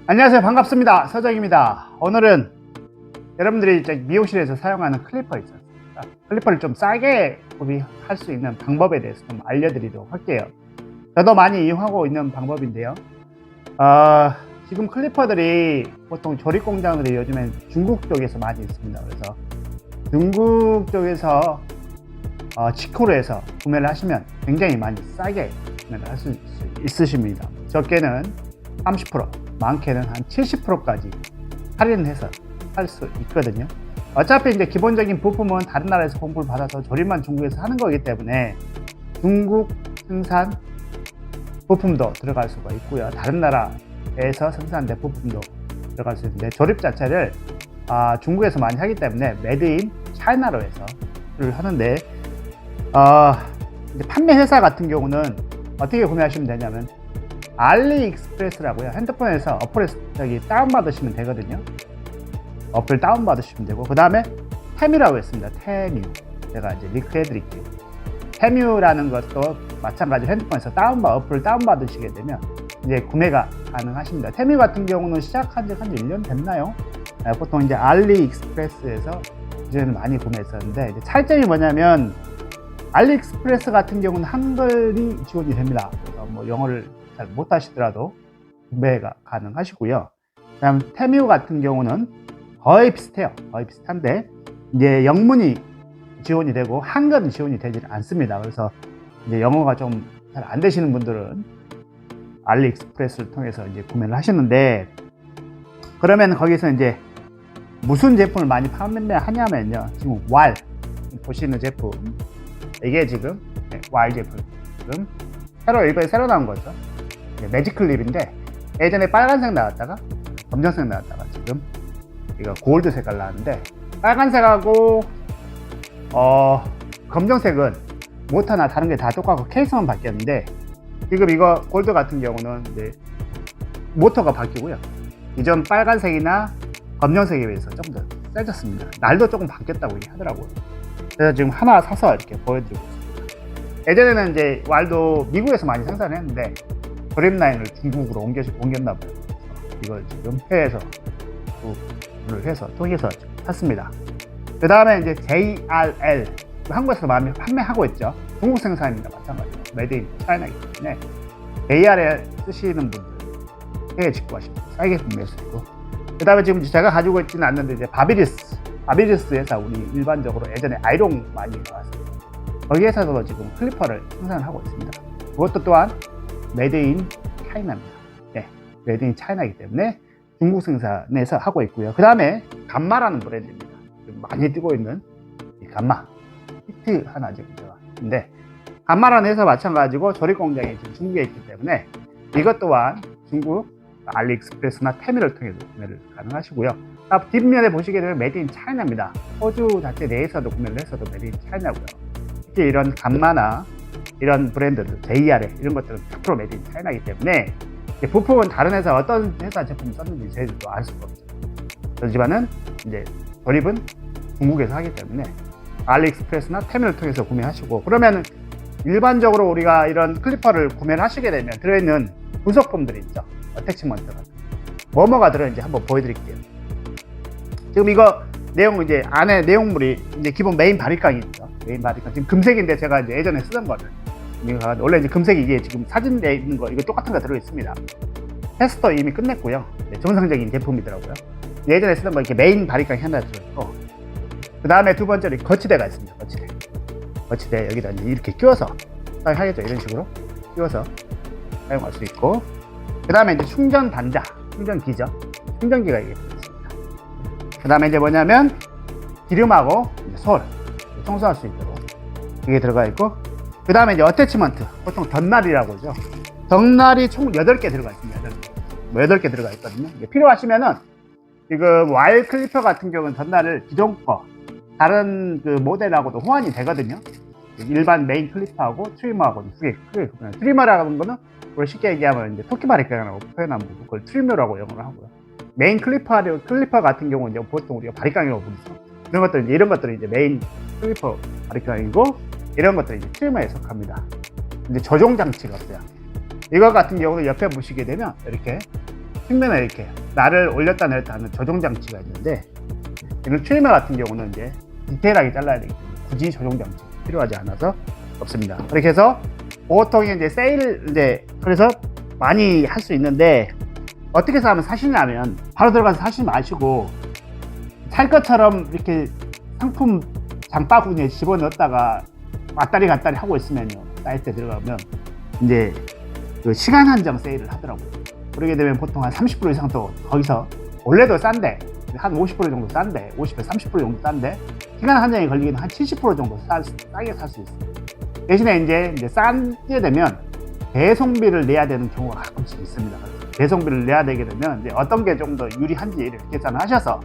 안녕하세요. 반갑습니다. 서정입니다. 오늘은 여러분들이 이제 미용실에서 사용하는 클리퍼 있지 않습니까? 클리퍼를 좀 싸게 구입할 수 있는 방법에 대해서 좀 알려드리도록 할게요. 저도 많이 이용하고 있는 방법인데요. 지금 클리퍼들이 보통 조립 공장들이 요즘엔 중국 쪽에서 많이 있습니다. 그래서 중국 쪽에서 직구로 구매를 하시면 굉장히 많이 싸게 구매를 할 수 있으십니다. 적게는 30%, 많게는 한 70%까지 할인해서 할 수 있거든요. 어차피 이제 기본적인 부품은 다른 나라에서 공급을 받아서 조립만 중국에서 하는 거기 때문에 중국 생산 부품도 들어갈 수가 있고요. 다른 나라에서 생산된 부품도 들어갈 수 있는데 조립 자체를 중국에서 많이 하기 때문에 메드 인 차이나로 해서 하는데 이제 판매 회사 같은 경우는 어떻게 구매하시면 되냐면 알리익스프레스라고요. 핸드폰에서 어플을 다운받으시면 되거든요. 어플 다운받으시면 되고, 그 다음에 테뮤라고 했습니다. 테뮤. 제가 이제 링크 해드릴게요. 테뮤라는 것도 마찬가지로 핸드폰에서 어플을 다운받으시게 되면 이제 구매가 가능하십니다. 테뮤 같은 경우는 시작한 지 한 1년 됐나요? 보통 이제 알리익스프레스에서 이제는 많이 구매했었는데, 이제 차이점이 뭐냐면 알리익스프레스 같은 경우는 한글이 지원이 됩니다. 그래서 뭐 영어를 잘 못하시더라도 구매가 가능하시고요. 그다음 테뮤 같은 경우는 거의 비슷해요. 거의 비슷한데 이제 영문이 지원이 되고 한글은 지원이 되지 않습니다. 그래서 이제 영어가 좀 잘 안 되시는 분들은 알리익스프레스를 통해서 이제 구매를 하시는데, 그러면 거기서 이제 무슨 제품을 많이 판매하냐면요. 지금 왈 보시는 제품, 이게 지금 왈 제품, 지금 이번에 새로 나온 거죠. 매직 클립인데 예전에 빨간색 나왔다가 검정색 나왔다가 지금 이거 골드 색깔 나왔는데, 빨간색하고 검정색은 모터나 다른 게 다 똑같고 케이스만 바뀌었는데, 지금 이거 골드 같은 경우는 이제 모터가 바뀌고요. 이전 빨간색이나 검정색에 비해서 좀 더 세졌습니다. 날도 조금 바뀌었다고 얘기하더라고요. 그래서 지금 하나 사서 이렇게 보여드리고 있습니다. 예전에는 이제 왈도 미국에서 많이 생산했는데 조립 라인을 중국으로 옮겼나 봐요. 이걸 지금 해외에서 통해서 샀습니다. 그 다음에 이제 JRL, 한국에서 많이 판매하고 있죠. 중국 생산입니다. 마찬가지로 메드 인 차이나이기 때문에 JRL 쓰시는 분들 해외 직구하시면 싸게 구매할 수 있고, 그 다음에 지금 제가 가지고 있지는 않는데 이제 바비리스 회사, 우리 일반적으로 예전에 아이롱 많이 나왔습니다. 거기 회사도 지금 클리퍼를 생산하고 있습니다. 그것도 또한 메드 인 차이나입니다. 메드 인 차이나이기 때문에 중국 생산에서 하고 있고요. 그 다음에 감마라는 브랜드입니다. 많이 뜨고 있는 이 감마, 히트 하나 지금 들어갔는데, 감마라는 회사 마찬가지고 조립 공장이 지금 중국에 있기 때문에 이것 또한 중국 알리익스프레스나 테뮤를 통해서 구매를 가능하시고요. 뒷면에 보시게 되면 메드 인 차이나입니다. 호주 자체 내에서도 구매를 했어도 메드 인 차이나고요. 특히 이런 감마나 이런 브랜드들, JRL 이런 것들은 100% 메드 인 차이나이기 때문에 부품은 다른 회사, 어떤 회사 제품을 썼는지 저희들도 알 수가 없죠. 그렇지만은 이제 조립은 중국에서 하기 때문에 알리익스프레스나 테뮤를 통해서 구매하시고, 그러면 일반적으로 우리가 이런 클리퍼를 구매를 하시게 되면 들어있는 부속품들이 있죠. 어태치먼트 같은 뭐가 들어있는지 한번 보여드릴게요. 지금 이거 내용, 이제 안에 내용물이 이제 기본 메인 바리깡이 있죠. 메인 바리깡 지금 금색인데 제가 이제 예전에 쓰던 거를, 원래 이제 금색이 이게 지금 사진에 있는 거 이거 똑같은 거 들어 있습니다. 테스터 이미 끝냈고요. 정상적인 제품이더라고요. 예전에 쓰던 거 이렇게 메인 바리깡이 하나 들어있고, 그 다음에 두 번째로 거치대가 있습니다. 거치대 여기다 이제 이렇게 끼워서 사용하겠죠. 이런 식으로 끼워서 사용할 수 있고, 그 다음에 이제 충전 단자, 충전기죠. 충전기가 이게 들어있습니다. 그 다음에 이제 뭐냐면 기름하고 이제 솔 청소할 수 있도록 이게 들어가 있고, 그 다음에 이제 어태치먼트, 보통 덧날이라고 하죠. 덧날이 총 8개 들어가 있습니다. 8개 들어가 있거든요. 필요하시면은 지금 왈 클리퍼 같은 경우는 덧날을 기존 거 다른 그 모델하고도 호환이 되거든요. 일반 메인 클리퍼하고 트리머하고는 크게 구분해요. 트리머라는 거는 우리 쉽게 얘기하면 이제 토끼바리깡이라고 표현하면 그걸 트리머라고 영어를 하고요. 메인 클리퍼 같은 경우는 이제 보통 우리가 바리깡이라고 부르죠. 이런 것들은 이제 메인 클리퍼 바리깡이고, 이런 것들이 이제 트리머에 속합니다. 이제 조종 장치가 없어요. 이거 같은 경우는 옆에 보시게 되면 이렇게 측면에 이렇게 날을 올렸다 내렸다 하는 조정 장치가 있는데, 이런 트리머 같은 경우는 이제 디테일하게 잘라야 되기 때문에 굳이 조정 장치 필요하지 않아서 없습니다. 그렇게 해서 보통 이제 세일 그래서 많이 할 수 있는데, 어떻게 해서 하면 사시냐면 바로 들어가서 사시지 마시고 살 것처럼 이렇게 상품 장바구니에 집어넣었다가 왔다리 갔다리 하고 있으면요, 사이트에 들어가면 이제 그 시간 한정 세일을 하더라고요. 그러게 되면 보통 한 30% 이상 더 거기서, 원래도 싼데 한 50% 정도 싼데, 50에서 30% 정도 싼데 시간 한정이 걸리기는 한 70% 정도 싸게 살 수 있어요. 대신에 이제 싸게 되면 배송비를 내야 되는 경우가 가끔씩 있습니다. 배송비를 내야 되게 되면 이제 어떤 게 좀 더 유리한지를 계산을 하셔서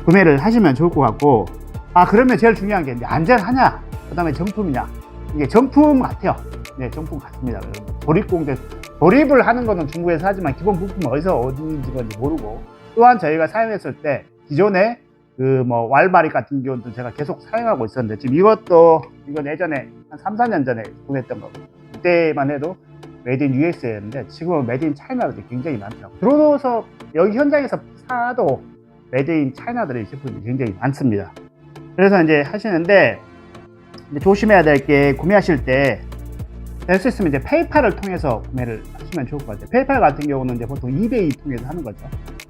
구매를 하시면 좋을 것 같고, 그러면 제일 중요한 게 이제 안전하냐, 그 다음에 정품이냐. 이게 정품 같아요. 네, 정품 같습니다. 조립을 하는 거는 중국에서 하지만 기본 부품은 어디인지 모르고, 또한 저희가 사용했을 때 기존에 그 왈바리 같은 경우도 제가 계속 사용하고 있었는데, 지금 이건 예전에 한 3, 4년 전에 구매했던 거고, 그때만 해도 메이드 인 USA였는데 지금은 메이드 인 차이나들이 굉장히 많더라고요. 들어오서 여기 현장에서 사도 메이드 인 차이나들의 제품이 굉장히 많습니다. 그래서 이제 하시는데, 이제 조심해야 될 게, 구매하실 때 될 수 있으면 이제 페이팔을 통해서 구매를 하시면 좋을 것 같아요. 페이팔 같은 경우는 이제 보통 이베이 통해서 하는 거죠.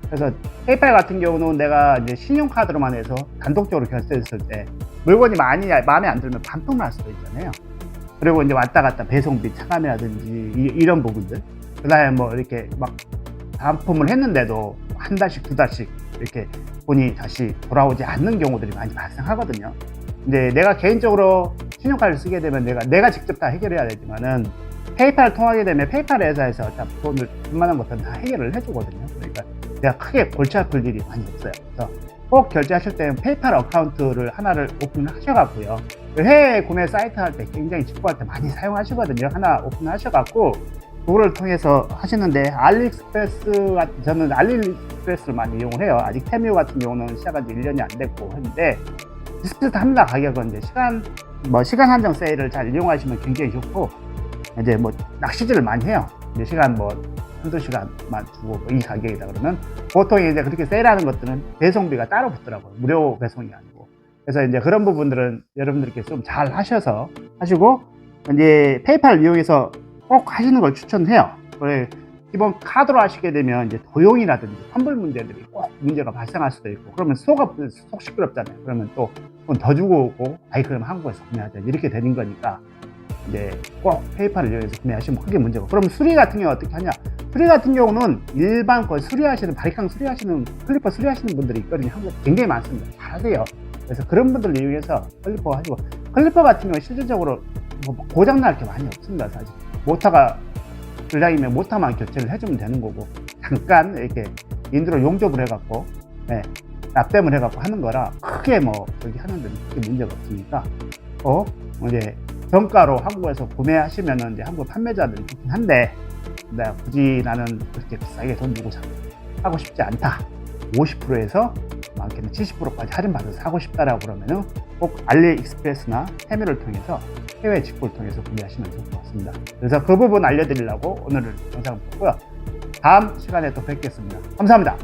그래서 페이팔 같은 경우는 내가 이제 신용카드로만 해서 단독적으로 결제했을 때 물건이 마음에 안 들면 반품 날 수도 있잖아요. 그리고 이제 왔다 갔다 배송비 차감이라든지 이런 부분들, 그 다음에 이렇게 막 반품을 했는데도 한 달씩 두 달씩 이렇게 돈이 다시 돌아오지 않는 경우들이 많이 발생하거든요. 이제 내가 개인적으로 신용카드를 쓰게 되면 내가 직접 다 해결해야 되지만은, 페이팔을 통하게 되면 페이팔 회사에서 돈을 웬만한 것들은 다 해결을 해주거든요. 그러니까 내가 크게 골치 아플 일이 많이 없어요. 그래서 꼭 결제하실 때는 페이팔 어카운트를 하나를 오픈을 하셔갖고요, 해외 구매 사이트 할 때 굉장히 직구할 때 많이 사용하시거든요. 하나 오픈하셔갖고 그거를 통해서 하시는데, 저는 알리익스프레스를 많이 이용을 해요. 아직 테뮤 같은 경우는 시작한 지 1년이 안 됐고 했는데 비슷합니다. 가격은 이제 시간 한정 세일을 잘 이용하시면 굉장히 좋고, 이제 낚시질을 많이 해요. 이제 시간 한두 시간만 주고 이 가격이다 그러면, 보통 이제 그렇게 세일하는 것들은 배송비가 따로 붙더라고요. 무료 배송이 아니고. 그래서 이제 그런 부분들은 여러분들께 좀 잘 하시고, 이제 페이팔을 이용해서 꼭 하시는 걸 추천해요. 기본 카드로 하시게 되면 이제 도용이라든지 환불 문제들이 꼭 문제가 발생할 수도 있고, 그러면 속 시끄럽잖아요. 그러면 또 돈 더 주고 오고, 그럼 한국에서 구매하자 이렇게 되는 거니까, 이제 꼭 페이팔을 이용해서 구매하시면 크게 문제가. 그러면 수리 같은 경우 어떻게 하냐? 수리 같은 경우는 일반 바리캉 수리하시는, 클리퍼 수리하시는 분들이 있거든요. 한국에 굉장히 많습니다. 잘하세요. 그래서 그런 분들을 이용해서 클리퍼 하시고, 클리퍼 같은 경우 실질적으로 고장날 게 많이 없습니다. 사실 모터가 불량이면 모터만 교체를 해주면 되는 거고, 잠깐 이렇게 인두로 용접을 해갖고 납땜을 해갖고 하는 거라 크게 저기 하는 데는 크게 문제가 없으니까, 이제 정가로 한국에서 구매하시면은 이제 한국 판매자들이 좋긴 한데, 굳이 나는 그렇게 비싸게 돈 주고 사고 싶지 않다, 50%에서 많게는 70%까지 할인받아서 사고 싶다라고 그러면은 꼭 알리익스프레스나 테뮤를 통해서, 해외 직구를 통해서 구매하시면 좋을 것 같습니다. 그래서 그 부분 알려드리려고 오늘 영상을 봤고요. 다음 시간에 또 뵙겠습니다. 감사합니다.